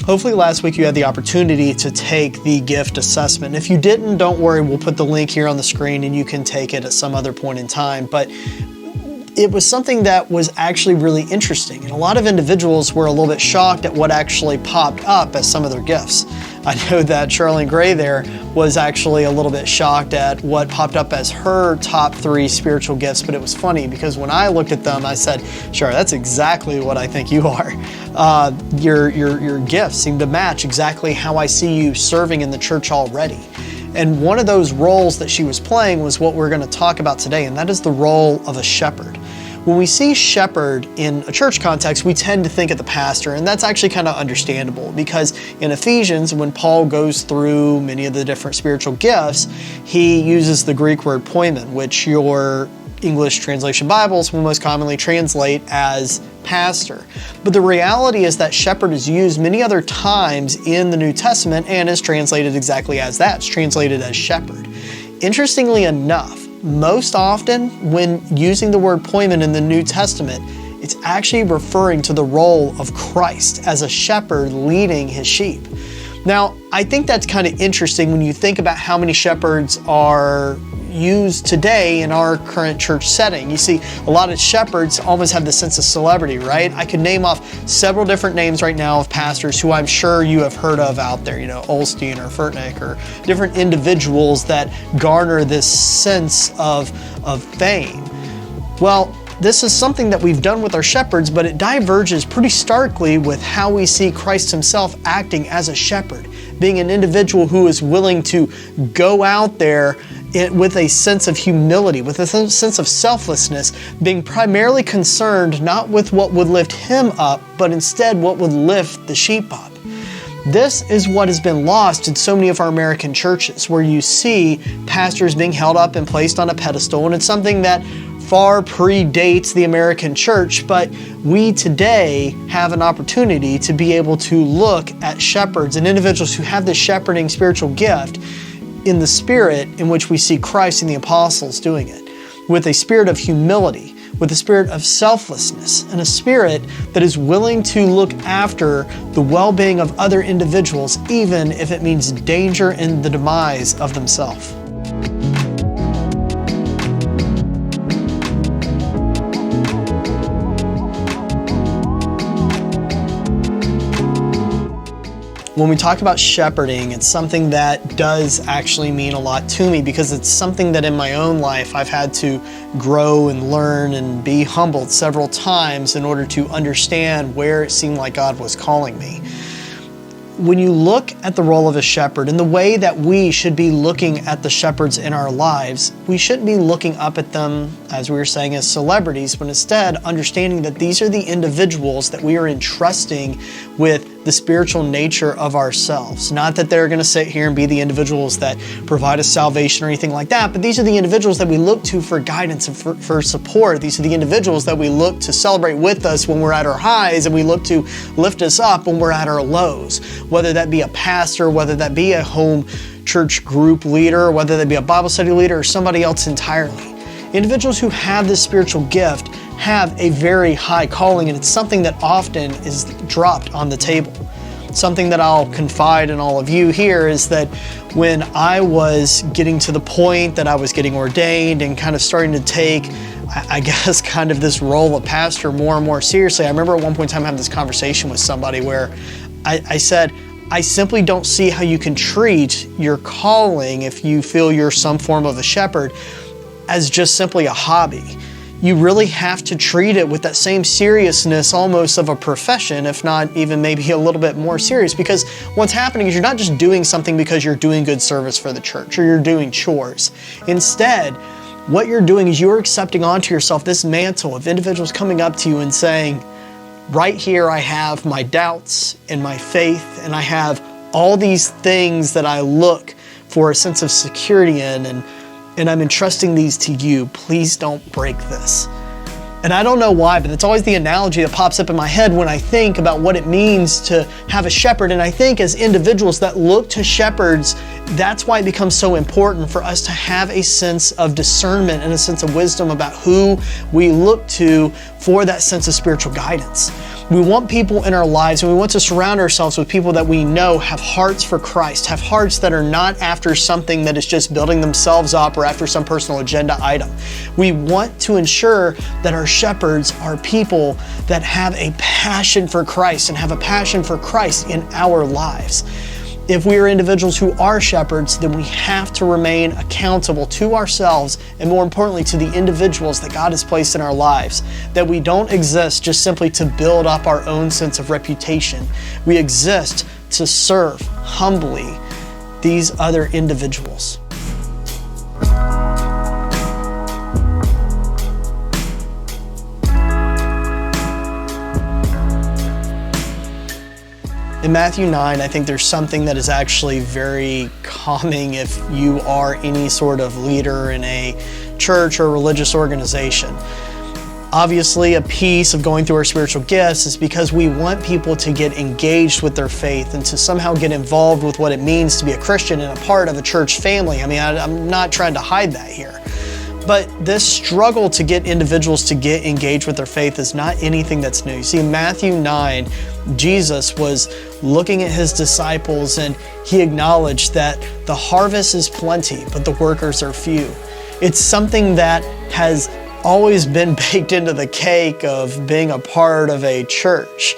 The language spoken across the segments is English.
Hopefully last week you had the opportunity to take the gift assessment. If you didn't, don't worry, we'll put the link here on the screen and you can take it at some other point in time. But it was something that was actually really interesting, and a lot of individuals were a little bit shocked at what actually popped up as some of their gifts. I know that Charlene Gray there was actually a little bit shocked at what popped up as her top 3 spiritual gifts, but it was funny because when I looked at them, I said, sure, that's exactly what I think you are. Your gifts seem to match exactly how I see you serving in the church already. And one of those roles that she was playing was what we're going to talk about today, and that is the role of a shepherd. When we see shepherd in a church context, we tend to think of the pastor, and that's actually kind of understandable because in Ephesians, when Paul goes through many of the different spiritual gifts, he uses the Greek word poimen, which your English translation Bibles will most commonly translate as pastor. But the reality is that shepherd is used many other times in the New Testament and is translated exactly as that. It's translated as shepherd. Interestingly enough, most often when using the word poimen in the New Testament, it's actually referring to the role of Christ as a shepherd leading his sheep. Now, I think that's kind of interesting when you think about how many shepherds are used today in our current church setting. You see, a lot of shepherds almost have the sense of celebrity, right? I could name off several different names right now of pastors who I'm sure you have heard of out there, Olstein or Furtnick or different individuals that garner this sense of fame. Well, this is something that we've done with our shepherds, but it diverges pretty starkly with how we see Christ himself acting as a shepherd, being an individual who is willing to go out there with a sense of humility, with a sense of selflessness, being primarily concerned not with what would lift him up, but instead what would lift the sheep up. This is what has been lost in so many of our American churches, where you see pastors being held up and placed on a pedestal, and it's something that far predates the American church, but we today have an opportunity to be able to look at shepherds and individuals who have this shepherding spiritual gift in the spirit in which we see Christ and the apostles doing it, with a spirit of humility, with a spirit of selflessness, and a spirit that is willing to look after the well-being of other individuals, even if it means danger and the demise of themselves. When we talk about shepherding, it's something that does actually mean a lot to me because it's something that in my own life I've had to grow and learn and be humbled several times in order to understand where it seemed like God was calling me. When you look at the role of a shepherd and the way that we should be looking at the shepherds in our lives, we shouldn't be looking up at them, as we were saying, as celebrities, but instead understanding that these are the individuals that we are entrusting with the spiritual nature of ourselves. Not that they're going to sit here and be the individuals that provide us salvation or anything like that, but these are the individuals that we look to for guidance and for support. These are the individuals that we look to celebrate with us when we're at our highs, and we look to lift us up when we're at our lows. Whether that be a pastor, whether that be a home church group leader, whether that be a Bible study leader or somebody else entirely. Individuals who have this spiritual gift have a very high calling, and it's something that often is dropped on the table. Something that I'll confide in all of you here is that when I was getting to the point that I was getting ordained and kind of starting to take, I guess, kind of this role of pastor more and more seriously, I remember at one point in time having this conversation with somebody where I said, I simply don't see how you can treat your calling, if you feel you're some form of a shepherd, as just simply a hobby. You really have to treat it with that same seriousness almost of a profession, if not even maybe a little bit more serious, because what's happening is you're not just doing something because you're doing good service for the church or you're doing chores. Instead, what you're doing is you're accepting onto yourself this mantle of individuals coming up to you and saying, right here I have my doubts and my faith, and I have all these things that I look for a sense of security in, and I'm entrusting these to you. Please don't break this. And I don't know why, but it's always the analogy that pops up in my head when I think about what it means to have a shepherd. And I think as individuals that look to shepherds, that's why it becomes so important for us to have a sense of discernment and a sense of wisdom about who we look to for that sense of spiritual guidance. We want people in our lives, and we want to surround ourselves with people that we know have hearts for Christ, have hearts that are not after something that is just building themselves up or after some personal agenda item. We want to ensure that our shepherds are people that have a passion for Christ and have a passion for Christ in our lives. If we are individuals who are shepherds, then we have to remain accountable to ourselves and, more importantly, to the individuals that God has placed in our lives. That we don't exist just simply to build up our own sense of reputation. We exist to serve humbly these other individuals. In Matthew 9, I think there's something that is actually very calming if you are any sort of leader in a church or religious organization. Obviously, a piece of going through our spiritual gifts is because we want people to get engaged with their faith and to somehow get involved with what it means to be a Christian and a part of a church family. I mean, I'm not trying to hide that here. But this struggle to get individuals to get engaged with their faith is not anything that's new. You see, in Matthew 9, Jesus was looking at his disciples and he acknowledged that the harvest is plenty, but the workers are few. It's something that has always been baked into the cake of being a part of a church.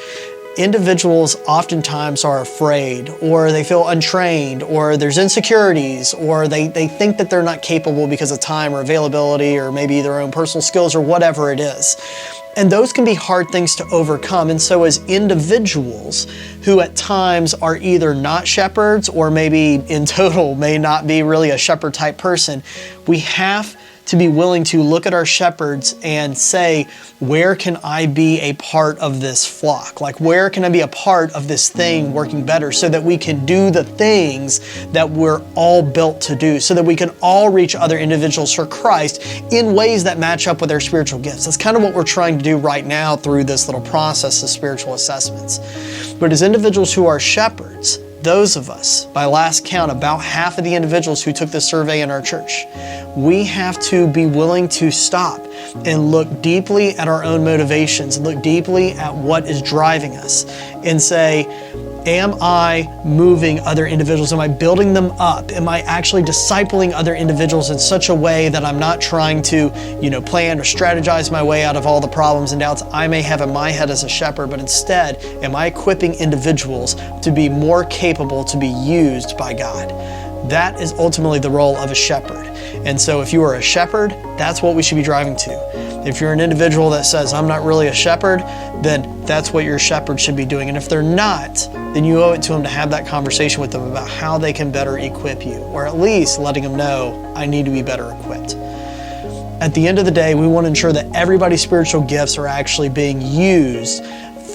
Individuals oftentimes are afraid, or they feel untrained, or there's insecurities, or they think that they're not capable because of time or availability, or maybe their own personal skills, or whatever it is. And those can be hard things to overcome. And so as individuals who at times are either not shepherds, or maybe in total may not be really a shepherd type person, we have to be willing to look at our shepherds and say, where can I be a part of this flock? Like, where can I be a part of this thing working better so that we can do the things that we're all built to do, so that we can all reach other individuals for Christ in ways that match up with their spiritual gifts. That's kind of what we're trying to do right now through this little process of spiritual assessments. But as individuals who are shepherds, those of us, by last count, about half of the individuals who took this survey in our church, we have to be willing to stop and look deeply at our own motivations, and look deeply at what is driving us and say, am I moving other individuals? Am I building them up? Am I actually discipling other individuals in such a way that I'm not trying to, plan or strategize my way out of all the problems and doubts I may have in my head as a shepherd, but instead, am I equipping individuals to be more capable to be used by God? That is ultimately the role of a shepherd. And so if you are a shepherd, that's what we should be driving to. If you're an individual that says, I'm not really a shepherd, then that's what your shepherd should be doing. And if they're not, then you owe it to them to have that conversation with them about how they can better equip you, or at least letting them know, I need to be better equipped. At the end of the day, we want to ensure that everybody's spiritual gifts are actually being used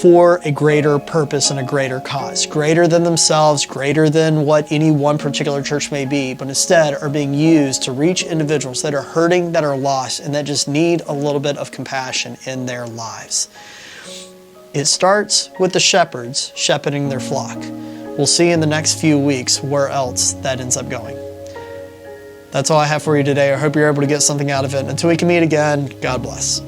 for a greater purpose and a greater cause, greater than themselves, greater than what any one particular church may be, but instead are being used to reach individuals that are hurting, that are lost, and that just need a little bit of compassion in their lives. It starts with the shepherds shepherding their flock. We'll see in the next few weeks where else that ends up going. That's all I have for you today. I hope you're able to get something out of it. Until we can meet again, God bless.